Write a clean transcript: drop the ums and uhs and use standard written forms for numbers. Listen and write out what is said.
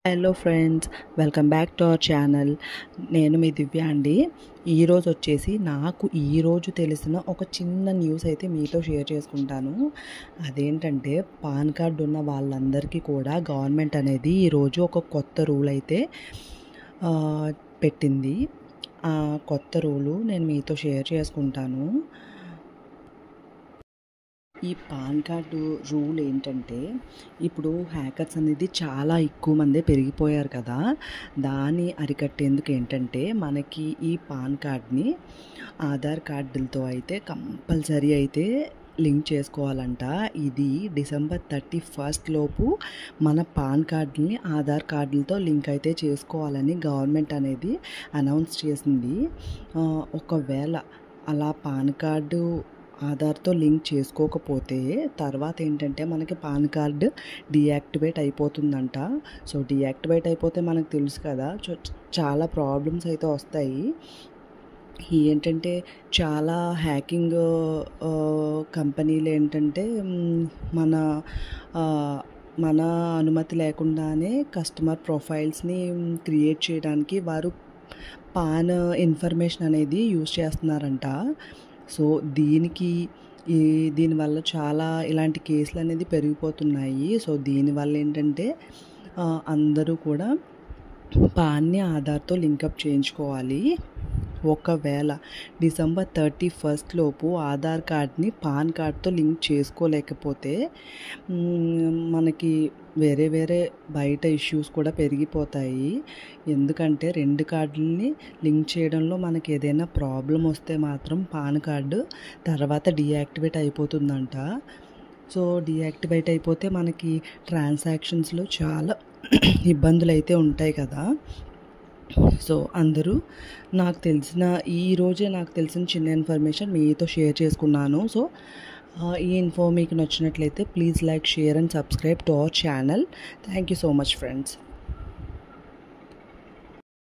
Hello friends, welcome back to our channel. నేను మీ దివ్య అండి. ఈరోజు వచ్చేసి నాకు ఈరోజు తెలిసిన ఒక చిన్న న్యూస్ అయితే మీతో షేర్ చేసుకుంటాను. అదేంటంటే పాన్ కార్డు ఉన్న వాళ్ళందరికీ కూడా గవర్నమెంట్ అనేది ఈరోజు ఒక కొత్త రూల్ అయితే పెట్టింది. ఆ కొత్త రూలు నేను మీతో షేర్ చేసుకుంటాను. ఈ పాన్ కార్డు రూల్ ఏంటంటే, ఇప్పుడు హ్యాకర్స్ అనేది చాలా ఎక్కువ మందే పెరిగిపోయారు కదా. దాన్ని అరికట్టేందుకు ఏంటంటే మనకి ఈ పాన్ కార్డ్ని ఆధార్ కార్డులతో అయితే కంపల్సరీ అయితే లింక్ చేసుకోవాలంట. ఇది December 31 లోపు మన పాన్ కార్డుని ఆధార్ కార్డులతో లింక్ అయితే చేసుకోవాలని గవర్నమెంట్ అనేది అనౌన్స్ చేసింది. ఒకవేళ అలా పాన్ కార్డు ఆధార్తో లింక్ చేసుకోకపోతే తర్వాత ఏంటంటే మనకి పాన్ కార్డు డీయాక్టివేట్ అయిపోతుందంట. సో డీయాక్టివేట్ అయిపోతే మనకు తెలుసు కదా, చాలా ప్రాబ్లమ్స్ అయితే వస్తాయి. ఏంటంటే చాలా హ్యాకింగ్ కంపెనీలు ఏంటంటే మన మన అనుమతి లేకుండానే కస్టమర్ ప్రొఫైల్స్ని క్రియేట్ చేయడానికి వారు పాన్ ఇన్ఫర్మేషన్ అనేది యూజ్ చేస్తున్నారంట. సో దీనివల్ల చాలా ఇలాంటి కేసులు అనేది పెరిగిపోతున్నాయి. సో దీనివల్ల ఏంటంటే అందరూ కూడా పాన్ని ఆధార్తో లింకప్ చేయించుకోవాలి. ఒకవేళ December 31 లోపు ఆధార్ కార్డ్ని పాన్ కార్డ్తో లింక్ చేసుకోలేకపోతే మనకి వేరే బయట ఇష్యూస్ కూడా పెరిగిపోతాయి. ఎందుకంటే రెండు కార్డులని లింక్ చేయడంలో మనకి ఏదైనా ప్రాబ్లం వస్తే మాత్రం పాన్ కార్డు తర్వాత డీయాక్టివేట్ అయిపోతుందంట. సో డీయాక్టివేట్ అయిపోతే మనకి ట్రాన్సాక్షన్స్లో చాలా ఇబ్బందులు అయితే ఉంటాయి కదా. సో అందరూ ఈరోజే నాకు తెలిసిన చిన్న ఇన్ఫర్మేషన్ మీతో షేర్ చేసుకున్నాను. సో ఈ ఇన్ఫో మీకు నచ్చినట్లయితే please like, share and subscribe to our channel. Thank you so much friends.